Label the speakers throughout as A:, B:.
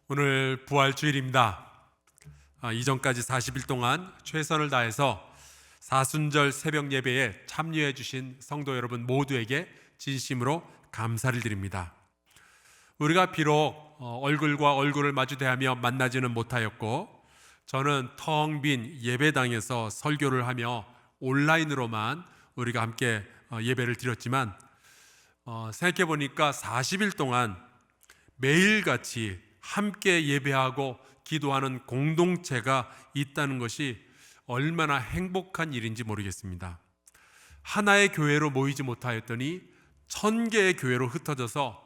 A: 오늘 부활주일입니다. 이전까지 40일 동안 최선을 다해서 사순절 새벽 예배에 참여해 주신 성도 여러분 모두에게 진심으로 감사를 드립니다. 우리가 비록 얼굴과 얼굴을 마주대하며 만나지는 못하였고, 저는 텅 빈 예배당에서 설교를 하며 온라인으로만 우리가 함께 예배를 드렸지만, 생각해 보니까 40일 동안 매일같이 함께 예배하고 기도하는 공동체가 있다는 것이 얼마나 행복한 일인지 모르겠습니다. 하나의 교회로 모이지 못하였더니 1000개의 교회로 흩어져서,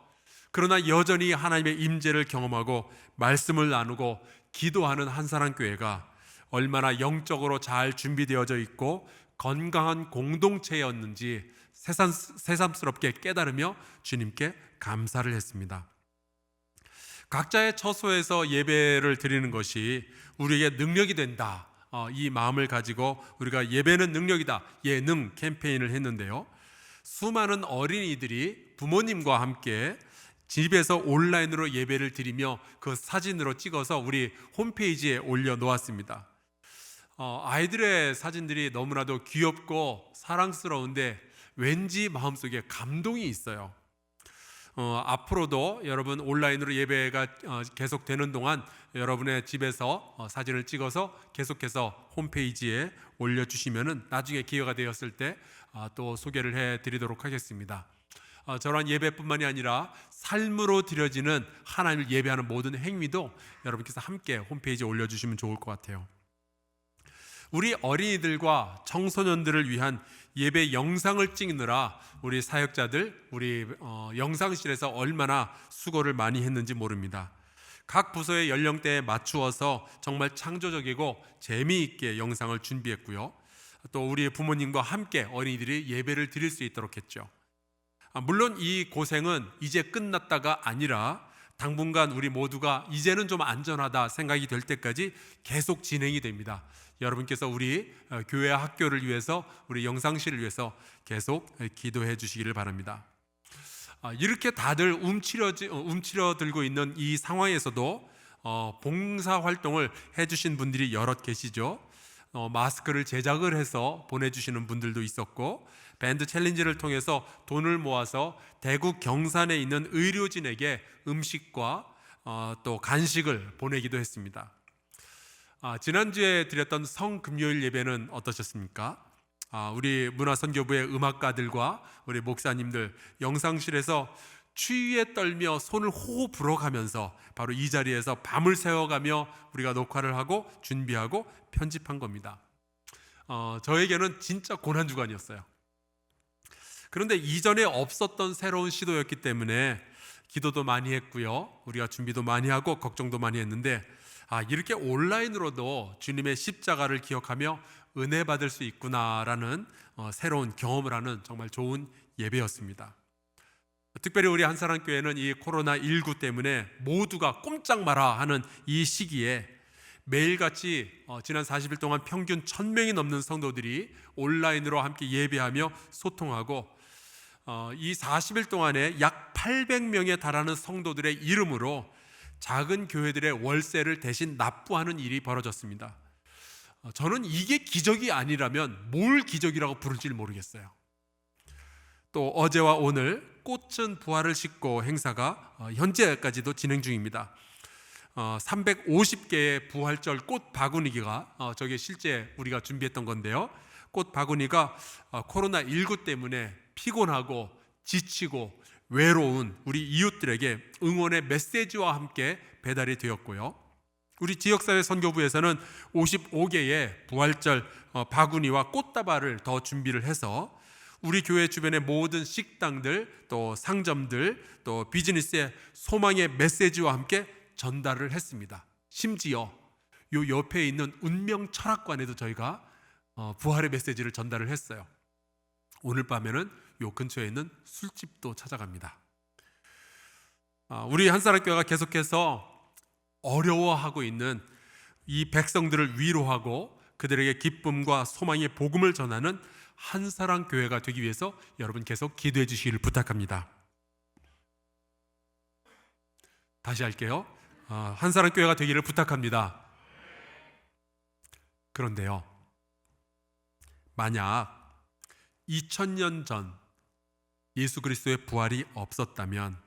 A: 그러나 여전히 하나님의 임재를 경험하고 말씀을 나누고 기도하는 한사랑교회가 얼마나 영적으로 잘 준비되어져 있고 건강한 공동체였는지 새삼스럽게 깨달으며 주님께 감사를 했습니다. 각자의 처소에서 예배를 드리는 것이 우리에게 능력이 된다, 이 마음을 가지고 우리가 예배는 능력이다, 예능 캠페인을 했는데요, 수많은 어린이들이 부모님과 함께 집에서 온라인으로 예배를 드리며 그 사진으로 찍어서 우리 홈페이지에 올려놓았습니다. 아이들의 사진들이 너무나도 귀엽고 사랑스러운데 왠지 마음속에 감동이 있어요. 앞으로도 여러분 온라인으로 예배가 계속되는 동안 여러분의 집에서 사진을 찍어서 계속해서 홈페이지에 올려주시면 나중에 기회가 되었을 때 또 소개를 해드리도록 하겠습니다. 저런 예배뿐만이 아니라 삶으로 드려지는 하나님을 예배하는 모든 행위도 여러분께서 함께 홈페이지에 올려주시면 좋을 것 같아요. 우리 어린이들과 청소년들을 위한 예배 영상을 찍느라 우리 사역자들, 우리 영상실에서 얼마나 수고를 많이 했는지 모릅니다. 각 부서의 연령대에 맞추어서 정말 창조적이고 재미있게 영상을 준비했고요, 또 우리 부모님과 함께 어린이들이 예배를 드릴 수 있도록 했죠. 물론 이 고생은 이제 끝났다가 아니라 당분간 우리 모두가 이제는 좀 안전하다 생각이 될 때까지 계속 진행이 됩니다. 여러분께서 우리 교회 학교를 위해서, 우리 영상실을 위해서 계속 기도해 주시기를 바랍니다. 이렇게 다들 움츠러들고 있는 이 상황에서도 봉사활동을 해주신 분들이 여럿 계시죠. 마스크를 제작을 해서 보내주시는 분들도 있었고, 밴드 챌린지를 통해서 돈을 모아서 대구 경산에 있는 의료진에게 음식과 또 간식을 보내기도 했습니다. 지난주에 드렸던 성금요일 예배는 어떠셨습니까? 우리 문화선교부의 음악가들과 우리 목사님들 영상실에서 추위에 떨며 손을 호호 불어가면서 바로 이 자리에서 밤을 새워가며 우리가 녹화를 하고 준비하고 편집한 겁니다. 저에게는 진짜 고난주간이었어요. 그런데 이전에 없었던 새로운 시도였기 때문에 기도도 많이 했고요, 우리가 준비도 많이 하고 걱정도 많이 했는데, 이렇게 온라인으로도 주님의 십자가를 기억하며 은혜 받을 수 있구나라는 새로운 경험을 하는 정말 좋은 예배였습니다. 특별히 우리 한사랑교회는 이 코로나19 때문에 모두가 꼼짝 마라 하는 이 시기에 매일같이 지난 40일 동안 평균 1000명이 넘는 성도들이 온라인으로 함께 예배하며 소통하고, 이 40일 동안에 약 800명에 달하는 성도들의 이름으로 작은 교회들의 월세를 대신 납부하는 일이 벌어졌습니다. 저는 이게 기적이 아니라면 뭘 기적이라고 부를지 모르겠어요. 또 어제와 오늘 꽃은 부활을 싣고 행사가 현재까지도 진행 중입니다. 350개의 부활절 꽃 바구니가 저게 실제 우리가 준비했던 건데요, 꽃 바구니가 코로나19 때문에 피곤하고 지치고 외로운 우리 이웃들에게 응원의 메시지와 함께 배달이 되었고요, 우리 지역사회 선교부에서는 55개의 부활절 바구니와 꽃다발을 더 준비를 해서 우리 교회 주변의 모든 식당들, 또 상점들, 또 비즈니스의 소망의 메시지와 함께 전달을 했습니다. 심지어 요 옆에 있는 운명철학관에도 저희가 부활의 메시지를 전달을 했어요. 오늘 밤에는 요 근처에 있는 술집도 찾아갑니다. 우리 한사랑교회가 계속해서 어려워하고 있는 이 백성들을 위로하고 그들에게 기쁨과 소망의 복음을 전하는 한사랑교회가 되기 위해서 여러분 계속 기도해 주시기를 부탁합니다. 다시 할게요. 한사랑교회가 되기를 부탁합니다. 그런데요, 만약 2000년 전 예수 그리스도의 부활이 없었다면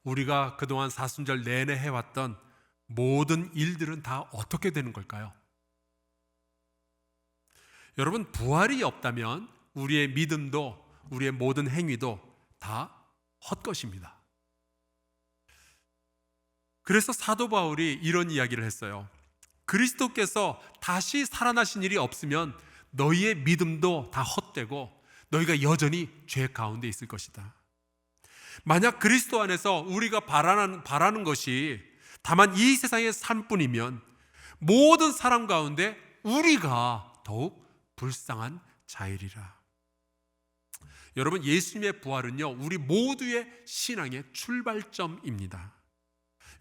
A: 우리가 그동안 사순절 내내 해왔던 모든 일들은 다 어떻게 되는 걸까요? 여러분, 부활이 없다면 우리의 믿음도 우리의 모든 행위도 다 헛것입니다. 그래서 사도 바울이 이런 이야기를 했어요. 그리스도께서 다시 살아나신 일이 없으면 너희의 믿음도 다 헛되고 너희가 여전히 죄 가운데 있을 것이다. 만약 그리스도 안에서 우리가 바라는 것이 다만 이 세상의 삶뿐이면 모든 사람 가운데 우리가 더욱 불쌍한 자이리라. 여러분, 예수님의 부활은요, 우리 모두의 신앙의 출발점입니다.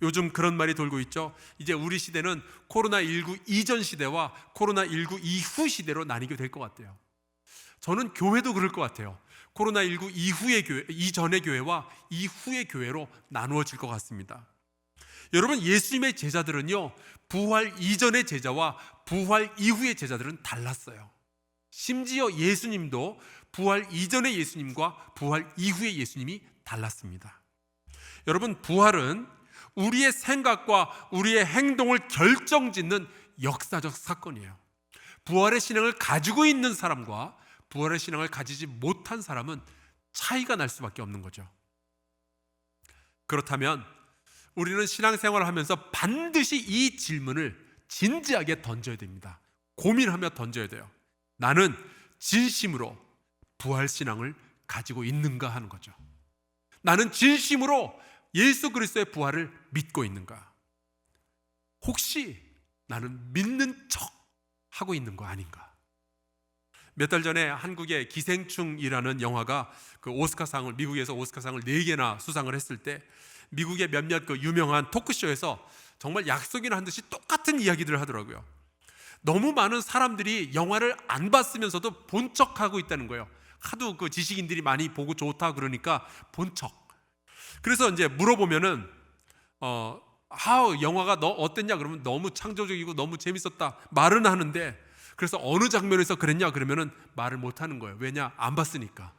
A: 요즘 그런 말이 돌고 있죠. 이제 우리 시대는 코로나19 이전 시대와 코로나19 이후 시대로 나뉘게 될 것 같아요. 저는 교회도 그럴 것 같아요. 코로나19 이후의 교회, 이전의 교회와 이후의 교회로 나누어질 것 같습니다. 여러분, 예수님의 제자들은요, 부활 이전의 제자와 부활 이후의 제자들은 달랐어요. 심지어 예수님도 부활 이전의 예수님과 부활 이후의 예수님이 달랐습니다. 여러분, 부활은 우리의 생각과 우리의 행동을 결정짓는 역사적 사건이에요. 부활의 신앙을 가지고 있는 사람과 부활의 신앙을 가지지 못한 사람은 차이가 날 수밖에 없는 거죠. 그렇다면 우리는 신앙생활을 하면서 반드시 이 질문을 진지하게 던져야 됩니다. 고민하며 던져야 돼요. 나는 진심으로 부활 신앙을 가지고 있는가 하는 거죠. 나는 진심으로 예수 그리스도의 부활을 믿고 있는가? 혹시 나는 믿는 척 하고 있는 거 아닌가? 몇 달 전에 한국의 기생충이라는 영화가 그 오스카상을, 미국에서 오스카상을 4개나 수상을 했을 때 미국의 몇몇 그 유명한 토크쇼에서 정말 약속이나 한 듯이 똑같은 이야기들을 하더라고요. 너무 많은 사람들이 영화를 안 봤으면서도 본 척하고 있다는 거예요. 하도 그 지식인들이 많이 보고 좋다 그러니까 본 척. 그래서 이제 물어보면은 영화가 너 어땠냐 그러면 너무 창조적이고 너무 재밌었다 말은 하는데, 그래서 어느 장면에서 그랬냐 그러면은 말을 못 하는 거예요. 왜냐? 안 봤으니까.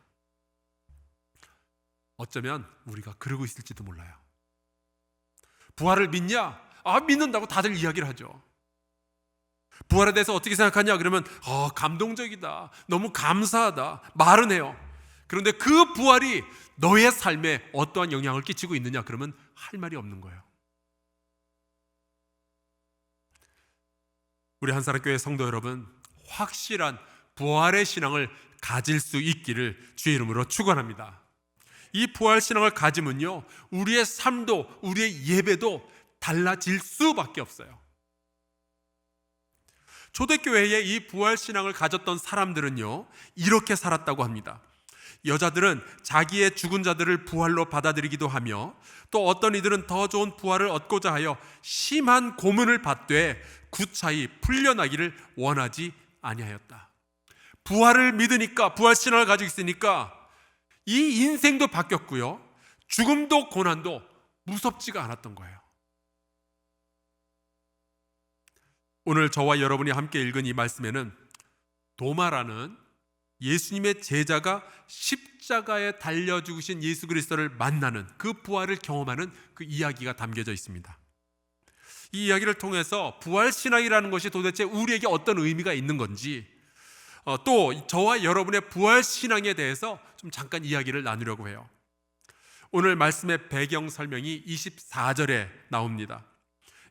A: 어쩌면 우리가 그러고 있을지도 몰라요. 부활을 믿냐? 믿는다고 다들 이야기를 하죠. 부활에 대해서 어떻게 생각하냐 그러면 감동적이다, 너무 감사하다 말은 해요. 그런데 그 부활이 너의 삶에 어떠한 영향을 끼치고 있느냐 그러면 할 말이 없는 거예요. 우리 한사랑교회 성도 여러분, 확실한 부활의 신앙을 가질 수 있기를 주의 이름으로 축원합니다. 이 부활 신앙을 가지면요, 우리의 삶도 우리의 예배도 달라질 수밖에 없어요. 초대교회에 이 부활 신앙을 가졌던 사람들은요, 이렇게 살았다고 합니다. 여자들은 자기의 죽은 자들을 부활로 받아들이기도 하며, 또 어떤 이들은 더 좋은 부활을 얻고자 하여 심한 고문을 받되 구차히 풀려나기를 원하지 아니하였다. 부활을 믿으니까, 부활 신앙을 가지고 있으니까 이 인생도 바뀌었고요, 죽음도 고난도 무섭지가 않았던 거예요. 오늘 저와 여러분이 함께 읽은 이 말씀에는 도마라는 예수님의 제자가 십자가에 달려 죽으신 예수 그리스도를 만나는, 그 부활을 경험하는 그 이야기가 담겨져 있습니다. 이 이야기를 통해서 부활 신앙이라는 것이 도대체 우리에게 어떤 의미가 있는 건지, 또 저와 여러분의 부활 신앙에 대해서 좀 잠깐 이야기를 나누려고 해요. 오늘 말씀의 배경 설명이 24절에 나옵니다.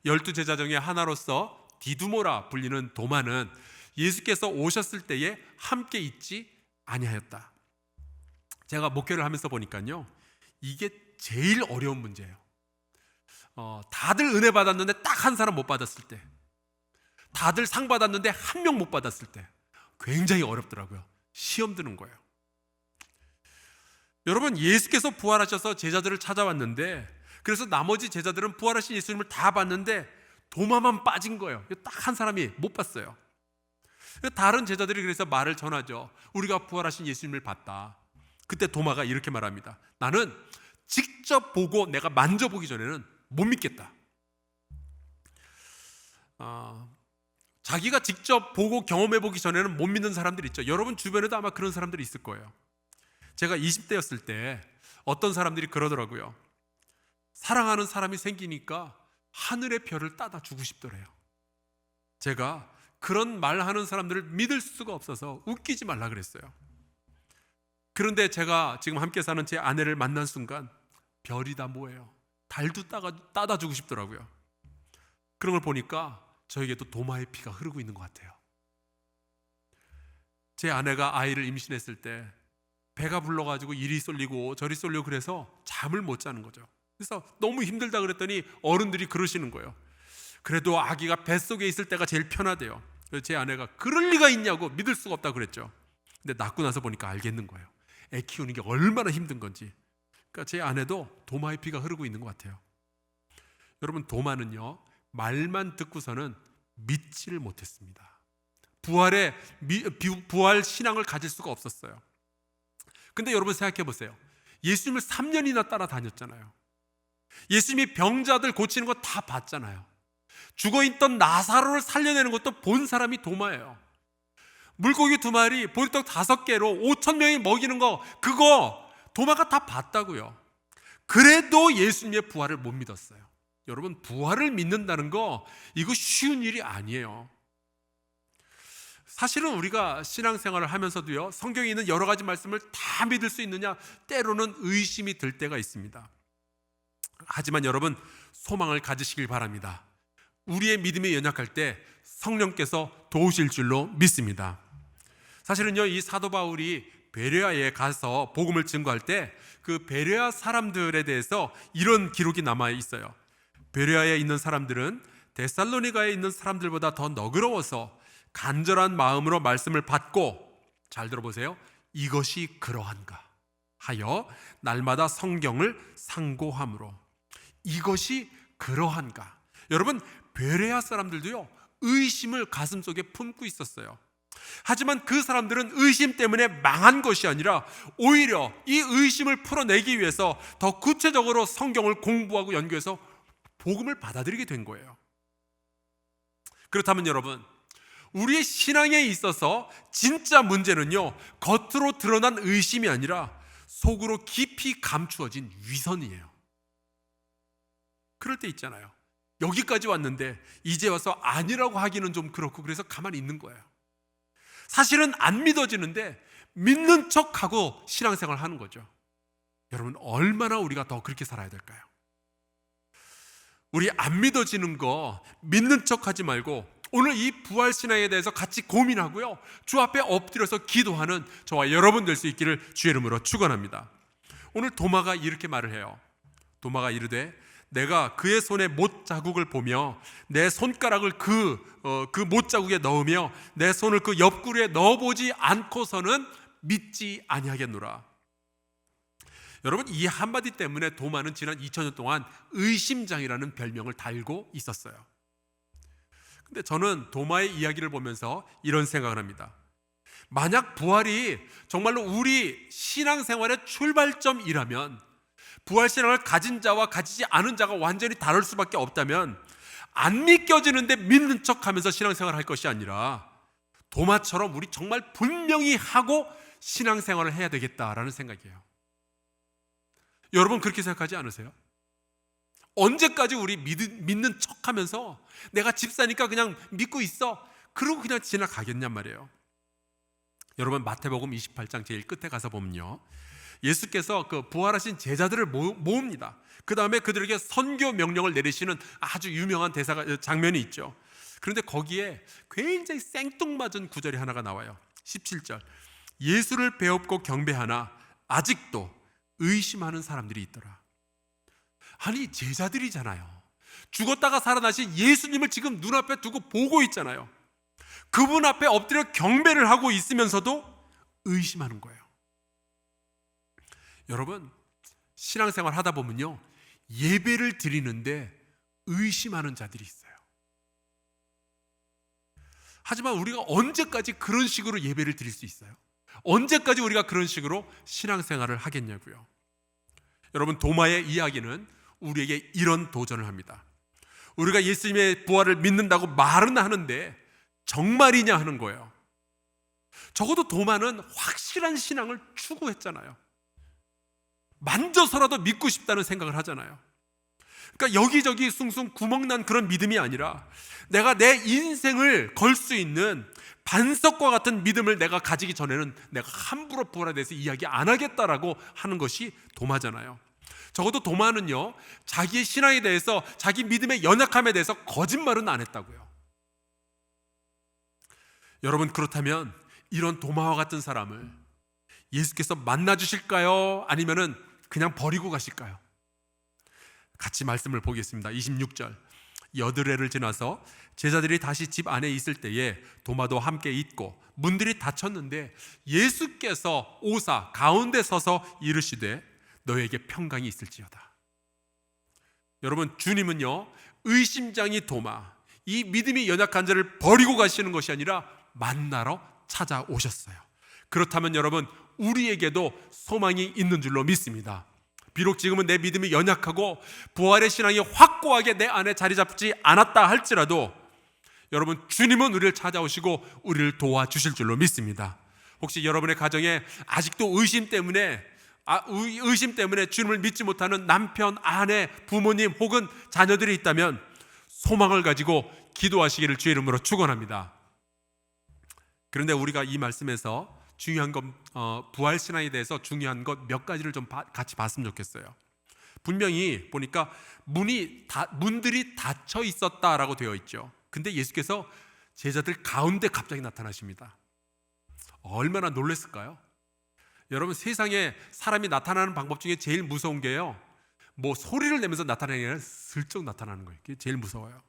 A: 12제자 중에 하나로서 디두모라 불리는 도마는 예수께서 오셨을 때에 함께 있지 아니하였다. 제가 목회를 하면서 보니까요, 이게 제일 어려운 문제예요. 다들 은혜 받았는데 딱 한 사람 못 받았을 때, 다들 상 받았는데 한 명 못 받았을 때 굉장히 어렵더라고요. 시험 드는 거예요. 여러분, 예수께서 부활하셔서 제자들을 찾아왔는데, 그래서 나머지 제자들은 부활하신 예수님을 다 봤는데 도마만 빠진 거예요. 딱 한 사람이 못 봤어요. 다른 제자들이 그래서 말을 전하죠. 우리가 부활하신 예수님을 봤다. 그때 도마가 이렇게 말합니다. 나는 직접 보고 내가 만져보기 전에는 못 믿겠다. 자기가 직접 보고 경험해 보기 전에는 못 믿는 사람들이 있죠. 여러분 주변에도 아마 그런 사람들이 있을 거예요. 제가 20대였을 때 어떤 사람들이 그러더라고요. 사랑하는 사람이 생기니까 하늘의 별을 따다 주고 싶더래요. 제가 그런 말하는 사람들을 믿을 수가 없어서 웃기지 말라 그랬어요. 그런데 제가 지금 함께 사는 제 아내를 만난 순간 별이 다 뭐예요? 달도 따다 주고 싶더라고요. 그런 걸 보니까 저에게도 도마의 피가 흐르고 있는 것 같아요. 제 아내가 아이를 임신했을 때 배가 불러가지고 이리 쏠리고 저리 쏠리고 그래서 잠을 못 자는 거죠. 그래서 너무 힘들다 그랬더니 어른들이 그러시는 거예요. 그래도 아기가 뱃속에 있을 때가 제일 편하대요. 그래서 제 아내가 그럴 리가 있냐고 믿을 수가 없다고 그랬죠. 근데 낳고 나서 보니까 알겠는 거예요. 애 키우는 게 얼마나 힘든 건지. 그러니까 제 아내도 도마의 피가 흐르고 있는 것 같아요. 여러분, 도마는요 말만 듣고서는 믿지를 못했습니다. 부활 신앙을 가질 수가 없었어요. 근데 여러분 생각해 보세요. 예수님을 3년이나 따라다녔잖아요. 예수님이 병자들 고치는 거 다 봤잖아요. 죽어있던 나사로를 살려내는 것도 본 사람이 도마예요. 물고기 2마리, 보리떡 5개로 5,000명이 먹이는 거, 그거 도마가 다 봤다고요. 그래도 예수님의 부활을 못 믿었어요. 여러분, 부활을 믿는다는 거 이거 쉬운 일이 아니에요. 사실은 우리가 신앙생활을 하면서도요 성경에 있는 여러 가지 말씀을 다 믿을 수 있느냐, 때로는 의심이 들 때가 있습니다. 하지만 여러분, 소망을 가지시길 바랍니다. 우리의 믿음이 연약할 때 성령께서 도우실 줄로 믿습니다. 사실은요 이 사도 바울이 베레아에 가서 복음을 증거할 때 그 베레아 사람들에 대해서 이런 기록이 남아 있어요. 베레아에 있는 사람들은 데살로니가에 있는 사람들보다 더 너그러워서 간절한 마음으로 말씀을 받고, 잘 들어보세요, 이것이 그러한가 하여 날마다 성경을 상고함으로. 이것이 그러한가. 여러분, 베레아 사람들도요 의심을 가슴속에 품고 있었어요. 하지만 그 사람들은 의심 때문에 망한 것이 아니라 오히려 이 의심을 풀어내기 위해서 더 구체적으로 성경을 공부하고 연구해서 복음을 받아들이게 된 거예요. 그렇다면 여러분, 우리의 신앙에 있어서 진짜 문제는요 겉으로 드러난 의심이 아니라 속으로 깊이 감추어진 위선이에요. 그럴 때 있잖아요. 여기까지 왔는데 이제 와서 아니라고 하기는 좀 그렇고, 그래서 가만히 있는 거예요. 사실은 안 믿어지는데 믿는 척하고 신앙생활을 하는 거죠. 여러분, 얼마나 우리가 더 그렇게 살아야 될까요? 우리 안 믿어지는 거 믿는 척하지 말고 오늘 이 부활신앙에 대해서 같이 고민하고요 주 앞에 엎드려서 기도하는 저와 여러분 될 수 있기를 주의 이름으로 축원합니다. 오늘 도마가 이렇게 말을 해요. 도마가 이르되 내가 그의 손에 못 자국을 보며 내 손가락을 그 못 자국에 넣으며 내 손을 그 옆구리에 넣어보지 않고서는 믿지 아니하겠노라. 여러분, 이 한마디 때문에 도마는 지난 2000년 동안 의심장이라는 별명을 달고 있었어요. 근데 저는 도마의 이야기를 보면서 이런 생각을 합니다. 만약 부활이 정말로 우리 신앙생활의 출발점이라면, 부활신앙을 가진 자와 가지지 않은 자가 완전히 다를 수밖에 없다면 안 믿겨지는데 믿는 척하면서 신앙생활을 할 것이 아니라 도마처럼 우리 정말 분명히 하고 신앙생활을 해야 되겠다라는 생각이에요. 여러분, 그렇게 생각하지 않으세요? 언제까지 우리 믿는 척하면서 내가 집사니까 그냥 믿고 있어, 그러고 그냥 지나가겠냔 말이에요. 여러분, 마태복음 28장 제일 끝에 가서 보면요, 예수께서 그 부활하신 제자들을 모읍니다. 그 다음에 그들에게 선교 명령을 내리시는 아주 유명한 장면이 있죠. 그런데 거기에 굉장히 생뚱맞은 구절이 하나가 나와요. 17절, 예수를 배웁고 경배하나 아직도 의심하는 사람들이 있더라. 아니, 제자들이잖아요. 죽었다가 살아나신 예수님을 지금 눈앞에 두고 보고 있잖아요. 그분 앞에 엎드려 경배를 하고 있으면서도 의심하는 거예요. 여러분, 신앙생활 하다 보면요 예배를 드리는데 의심하는 자들이 있어요. 하지만 우리가 언제까지 그런 식으로 예배를 드릴 수 있어요? 언제까지 우리가 그런 식으로 신앙생활을 하겠냐고요. 여러분, 도마의 이야기는 우리에게 이런 도전을 합니다. 우리가 예수님의 부활을 믿는다고 말은 하는데 정말이냐 하는 거예요. 적어도 도마는 확실한 신앙을 추구했잖아요. 만져서라도 믿고 싶다는 생각을 하잖아요. 그러니까 여기저기 숭숭 구멍난 그런 믿음이 아니라 내가 내 인생을 걸 수 있는 반석과 같은 믿음을 내가 가지기 전에는 내가 함부로 부활에 대해서 이야기 안 하겠다라고 하는 것이 도마잖아요. 적어도 도마는요, 자기의 신앙에 대해서, 자기 믿음의 연약함에 대해서 거짓말은 안 했다고요. 여러분, 그렇다면 이런 도마와 같은 사람을 예수께서 만나 주실까요? 아니면은 그냥 버리고 가실까요? 같이 말씀을 보겠습니다. 26절. 여드레를 지나서 제자들이 다시 집 안에 있을 때에 도마도 함께 있고 문들이 닫혔는데 예수께서 오사 가운데 서서 이르시되 너에게 평강이 있을지어다. 여러분, 주님은요, 의심장이 도마, 이 믿음이 연약한 자를 버리고 가시는 것이 아니라 만나러 찾아오셨어요. 그렇다면 여러분, 우리에게도 소망이 있는 줄로 믿습니다. 비록 지금은 내 믿음이 연약하고 부활의 신앙이 확고하게 내 안에 자리 잡지 않았다 할지라도 여러분, 주님은 우리를 찾아오시고 우리를 도와주실 줄로 믿습니다. 혹시 여러분의 가정에 아직도 의심 때문에 주님을 믿지 못하는 남편, 아내, 부모님 혹은 자녀들이 있다면 소망을 가지고 기도하시기를 주의 이름으로 축원합니다. 그런데 우리가 이 말씀에서 중요한 것, 부활 신앙에 대해서 중요한 것 몇 가지를 좀 같이 봤으면 좋겠어요. 분명히 보니까 문들이 닫혀 있었다라고 되어 있죠. 근데 예수께서 제자들 가운데 갑자기 나타나십니다. 얼마나 놀랐을까요? 여러분, 세상에 사람이 나타나는 방법 중에 제일 무서운 게요, 뭐 소리를 내면서 나타나는 게 아니라 슬쩍 나타나는 거예요. 그게 제일 무서워요.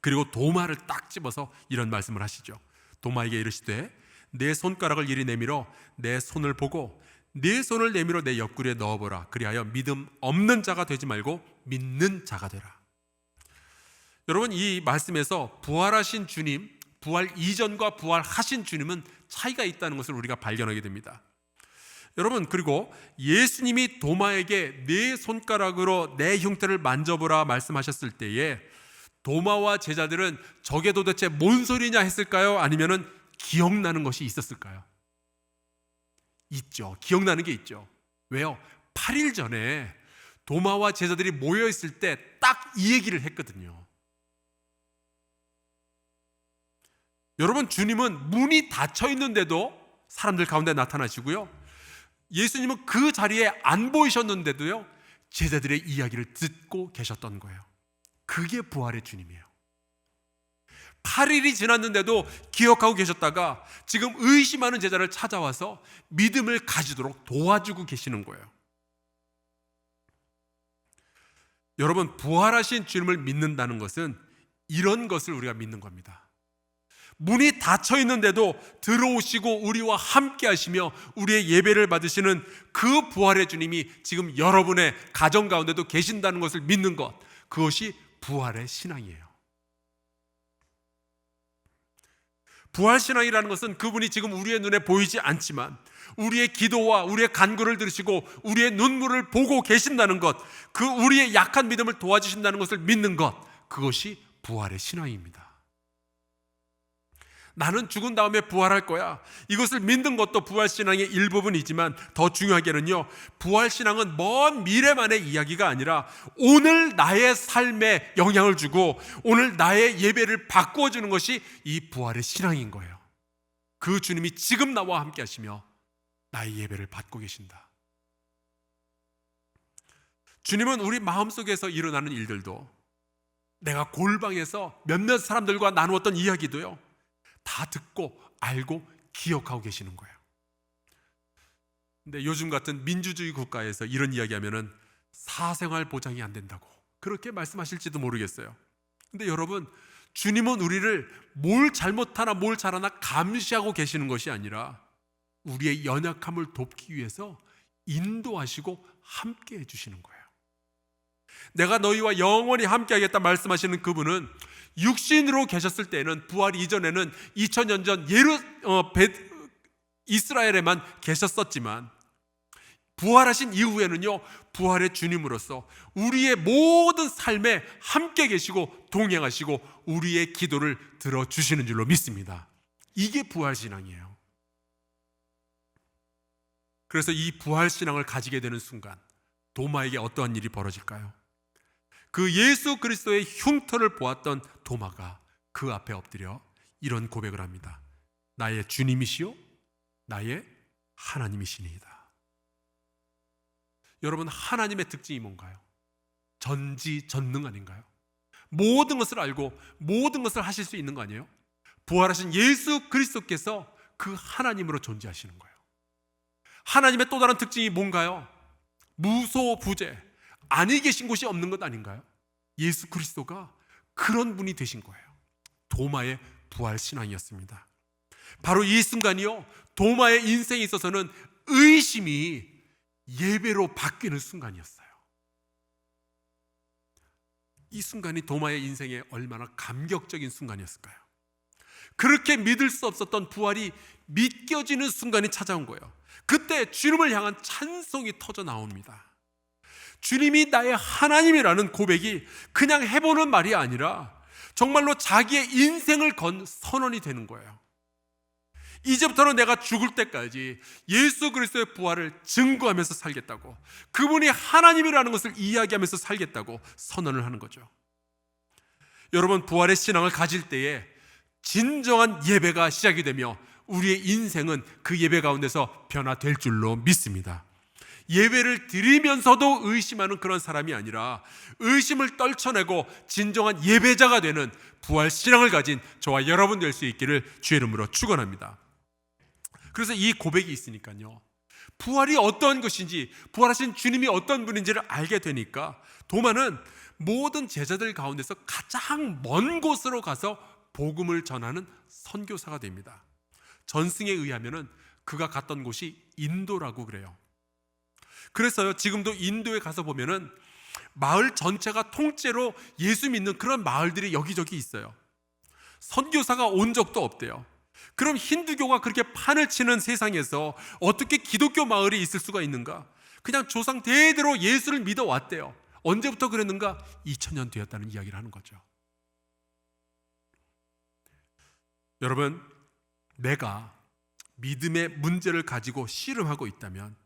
A: 그리고 도마를 딱 집어서 이런 말씀을 하시죠. 도마에게 이르시되 내 손가락을 이리 내밀어 내 손을 보고 내 손을 내밀어 내 옆구리에 넣어보라. 그리하여 믿음 없는 자가 되지 말고 믿는 자가 되라. 여러분, 이 말씀에서 부활하신 주님, 부활 이전과 부활하신 주님은 차이가 있다는 것을 우리가 발견하게 됩니다. 여러분, 그리고 예수님이 도마에게 내 손가락으로 내 흉터를 만져보라 말씀하셨을 때에 도마와 제자들은 저게 도대체 뭔 소리냐 했을까요? 아니면은 기억나는 것이 있었을까요? 있죠. 기억나는 게 있죠. 왜요? 8일 전에 도마와 제자들이 모여 있을 때 딱 이 얘기를 했거든요. 여러분, 주님은 문이 닫혀 있는데도 사람들 가운데 나타나시고요, 예수님은 그 자리에 안 보이셨는데도요, 제자들의 이야기를 듣고 계셨던 거예요. 그게 부활의 주님이에요. 8일이 지났는데도 기억하고 계셨다가 지금 의심하는 제자를 찾아와서 믿음을 가지도록 도와주고 계시는 거예요. 여러분, 부활하신 주님을 믿는다는 것은 이런 것을 우리가 믿는 겁니다. 문이 닫혀 있는데도 들어오시고 우리와 함께 하시며 우리의 예배를 받으시는 그 부활의 주님이 지금 여러분의 가정 가운데도 계신다는 것을 믿는 것, 그것이 부활의 신앙이에요. 부활신앙이라는 것은 그분이 지금 우리의 눈에 보이지 않지만 우리의 기도와 우리의 간구를 들으시고 우리의 눈물을 보고 계신다는 것, 그 우리의 약한 믿음을 도와주신다는 것을 믿는 것, 그것이 부활의 신앙입니다. 나는 죽은 다음에 부활할 거야, 이것을 믿는 것도 부활신앙의 일부분이지만 더 중요하게는요, 부활신앙은 먼 미래만의 이야기가 아니라 오늘 나의 삶에 영향을 주고 오늘 나의 예배를 바꾸어 주는 것이 이 부활의 신앙인 거예요. 그 주님이 지금 나와 함께 하시며 나의 예배를 받고 계신다. 주님은 우리 마음속에서 일어나는 일들도, 내가 골방에서 몇몇 사람들과 나누었던 이야기도요, 다 듣고 알고 기억하고 계시는 거예요. 근데 요즘 같은 민주주의 국가에서 이런 이야기하면은 사생활 보장이 안 된다고 그렇게 말씀하실지도 모르겠어요. 근데 여러분, 주님은 우리를 뭘 잘못하나 뭘 잘하나 감시하고 계시는 것이 아니라 우리의 연약함을 돕기 위해서 인도하시고 함께 해주시는 거예요. 내가 너희와 영원히 함께 하겠다 말씀하시는 그분은 육신으로 계셨을 때는, 부활 이전에는 2000년 전 이스라엘에만 계셨었지만 부활하신 이후에는요, 부활의 주님으로서 우리의 모든 삶에 함께 계시고 동행하시고 우리의 기도를 들어주시는 줄로 믿습니다. 이게 부활신앙이에요. 그래서 이 부활신앙을 가지게 되는 순간 도마에게 어떠한 일이 벌어질까요? 그 예수 그리스도의 흉터를 보았던 도마가 그 앞에 엎드려 이런 고백을 합니다. 나의 주님이시요 나의 하나님이시니이다. 여러분, 하나님의 특징이 뭔가요? 전지전능 아닌가요? 모든 것을 알고 모든 것을 하실 수 있는 거 아니에요? 부활하신 예수 그리스도께서 그 하나님으로 존재하시는 거예요. 하나님의 또 다른 특징이 뭔가요? 무소부재, 아니 계신 곳이 없는 것 아닌가요? 예수 그리스도가 그런 분이 되신 거예요. 도마의 부활신앙이었습니다. 바로 이 순간이요, 도마의 인생에 있어서는 의심이 예배로 바뀌는 순간이었어요. 이 순간이 도마의 인생에 얼마나 감격적인 순간이었을까요? 그렇게 믿을 수 없었던 부활이 믿겨지는 순간이 찾아온 거예요. 그때 주님을 향한 찬송이 터져 나옵니다. 주님이 나의 하나님이라는 고백이 그냥 해보는 말이 아니라 정말로 자기의 인생을 건 선언이 되는 거예요. 이제부터는 내가 죽을 때까지 예수 그리스도의 부활을 증거하면서 살겠다고, 그분이 하나님이라는 것을 이야기하면서 살겠다고 선언을 하는 거죠. 여러분, 부활의 신앙을 가질 때에 진정한 예배가 시작이 되며 우리의 인생은 그 예배 가운데서 변화될 줄로 믿습니다. 예배를 드리면서도 의심하는 그런 사람이 아니라 의심을 떨쳐내고 진정한 예배자가 되는 부활 신앙을 가진 저와 여러분 될 수 있기를 주의 이름으로 축원합니다. 그래서 이 고백이 있으니까요, 부활이 어떤 것인지, 부활하신 주님이 어떤 분인지를 알게 되니까 도마는 모든 제자들 가운데서 가장 먼 곳으로 가서 복음을 전하는 선교사가 됩니다. 전승에 의하면 그가 갔던 곳이 인도라고 그래요. 그래서요, 지금도 인도에 가서 보면은 마을 전체가 통째로 예수 믿는 그런 마을들이 여기저기 있어요. 선교사가 온 적도 없대요. 그럼 힌두교가 그렇게 판을 치는 세상에서 어떻게 기독교 마을이 있을 수가 있는가? 그냥 조상 대대로 예수를 믿어왔대요. 언제부터 그랬는가? 2000년 되었다는 이야기를 하는 거죠. 여러분, 내가 믿음의 문제를 가지고 씨름하고 있다면,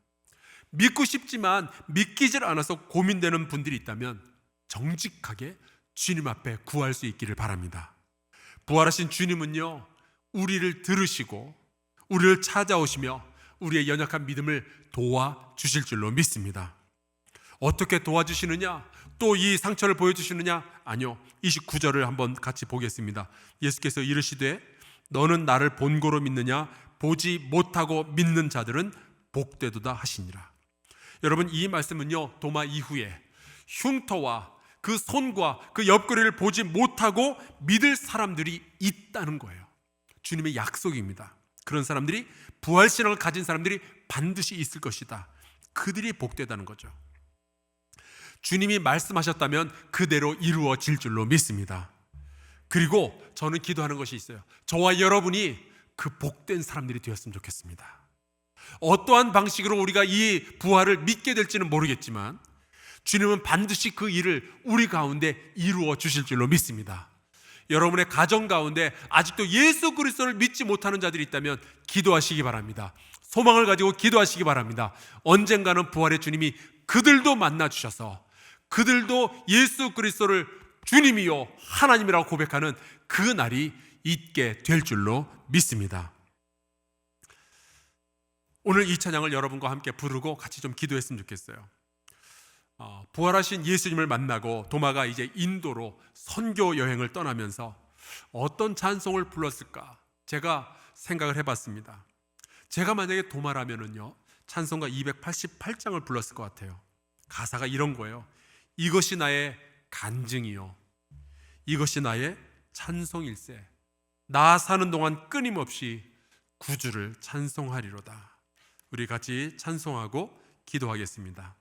A: 믿고 싶지만 믿기질 않아서 고민되는 분들이 있다면 정직하게 주님 앞에 구할 수 있기를 바랍니다. 부활하신 주님은요, 우리를 들으시고 우리를 찾아오시며 우리의 연약한 믿음을 도와주실 줄로 믿습니다. 어떻게 도와주시느냐? 또 이 상처를 보여주시느냐? 아니요. 29절을 한번 같이 보겠습니다. 예수께서 이르시되 너는 나를 본고로 믿느냐? 보지 못하고 믿는 자들은 복되도다 하시니라. 여러분, 이 말씀은요, 도마 이후에 흉터와 그 손과 그 옆구리를 보지 못하고 믿을 사람들이 있다는 거예요. 주님의 약속입니다. 그런 사람들이, 부활신앙을 가진 사람들이 반드시 있을 것이다. 그들이 복되다는 거죠. 주님이 말씀하셨다면 그대로 이루어질 줄로 믿습니다. 그리고 저는 기도하는 것이 있어요. 저와 여러분이 그 복된 사람들이 되었으면 좋겠습니다. 어떠한 방식으로 우리가 이 부활을 믿게 될지는 모르겠지만 주님은 반드시 그 일을 우리 가운데 이루어 주실 줄로 믿습니다. 여러분의 가정 가운데 아직도 예수 그리스도를 믿지 못하는 자들이 있다면 기도하시기 바랍니다. 소망을 가지고 기도하시기 바랍니다. 언젠가는 부활의 주님이 그들도 만나 주셔서 그들도 예수 그리스도를 주님이요 하나님이라고 고백하는 그 날이 있게 될 줄로 믿습니다. 오늘 이 찬양을 여러분과 함께 부르고 같이 좀 기도했으면 좋겠어요. 부활하신 예수님을 만나고 도마가 이제 인도로 선교 여행을 떠나면서 어떤 찬송을 불렀을까 제가 생각을 해봤습니다. 제가 만약에 도마라면은요, 찬송가 288장을 불렀을 것 같아요. 가사가 이런 거예요. 이것이 나의 간증이요, 이것이 나의 찬송일세. 나 사는 동안 끊임없이 구주를 찬송하리로다. 우리 같이 찬송하고 기도하겠습니다.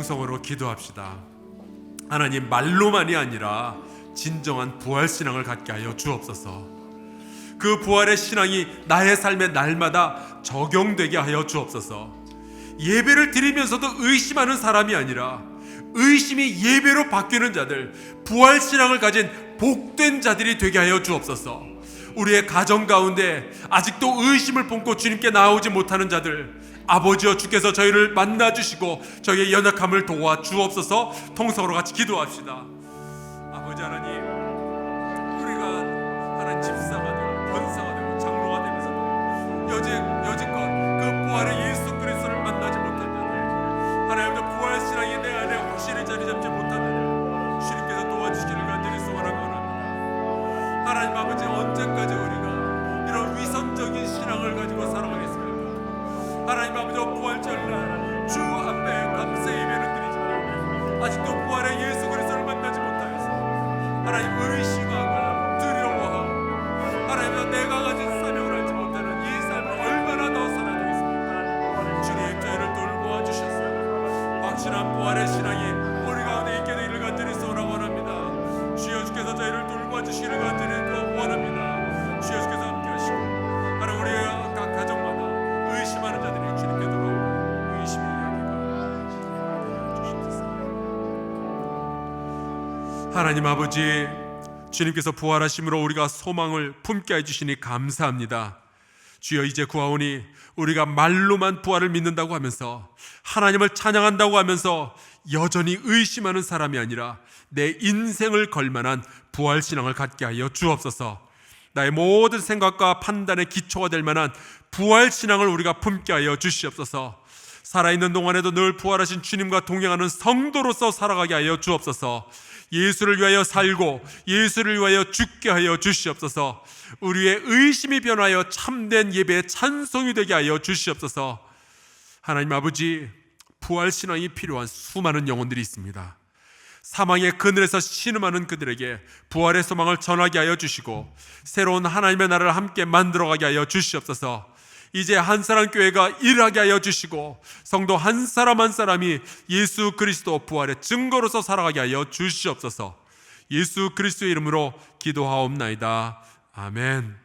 A: 통성으로 기도합시다. 하나님, 말로만이 아니라 진정한 부활 신앙을 갖게 하여 주옵소서. 그 부활의 신앙이 나의 삶에 날마다 적용되게 하여 주옵소서. 예배를 드리면서도 의심하는 사람이 아니라 의심이 예배로 바뀌는 자들, 부활 신앙을 가진 복된 자들이 되게 하여 주옵소서. 우리의 가정 가운데 아직도 의심을 품고 주님께 나오지 못하는 자들, 아버지여, 주께서 저희를 만나주시고 저희의 연약함을 도와 주옵소서. 통성으로 같이 기도합시다. 아버지 하나님, 우리가 하나님 집사가 되고 권사가 되고 장로가 되면서도 여지껏 그 부활의 예수 그리스도를 만나지 못한 자들, 하나님, 부활 신앙이 내 안에 확실히 자리 잡지 못한 자들, 주님께서 도와주시기를 간절히 소원하고 원합니다. 하나님 아버지, 언제까지 우리가 이런 위선적인 신앙을 가지고 살아가겠습니까? 하나님 아버지, 부활절날 주 앞에 감사의 예배를 드리지만 아직도 부활의 예수 그리스도를 만나지 못하여서 하나님 의심하고 두려워하고 하나님, 내가 가진 사명을 알지 못하는 이 삶을 얼마나 더 살아가겠습니까? 주님, 저희를 돌보아 주셨어요. 확실한 부활의 신앙이 우리 가운데 있게 되기를 간절히 소원하고 원합니다. 주여, 주께서 저희를 돌보아 주시기를 간절히 원합니다. 주여, 주께서 함께 하시고 하나님, 우리의 각 가정마다 의심하는 자들이 주님께 돌아오고 의심의 이야기가 주시옵소서. 하나님 아버지, 주님께서 부활하심으로 우리가 소망을 품게 해주시니 감사합니다. 주여, 이제 구하오니 우리가 말로만 부활을 믿는다고 하면서 하나님을 찬양한다고 하면서 여전히 의심하는 사람이 아니라 내 인생을 걸만한 부활신앙을 갖게 하여 주옵소서. 나의 모든 생각과 판단의 기초가 될 만한 부활신앙을 우리가 품게 하여 주시옵소서. 살아있는 동안에도 늘 부활하신 주님과 동행하는 성도로서 살아가게 하여 주옵소서. 예수를 위하여 살고 예수를 위하여 죽게 하여 주시옵소서. 우리의 의심이 변하여 참된 예배의 찬송이 되게 하여 주시옵소서. 하나님 아버지, 부활신앙이 필요한 수많은 영혼들이 있습니다. 사망의 그늘에서 신음하는 그들에게 부활의 소망을 전하게 하여 주시고 새로운 하나님의 나라를 함께 만들어가게 하여 주시옵소서. 이제 한사랑교회가 일하게 하여 주시고 성도 한 사람 한 사람이 예수 그리스도 부활의 증거로서 살아가게 하여 주시옵소서. 예수 그리스도의 이름으로 기도하옵나이다. 아멘.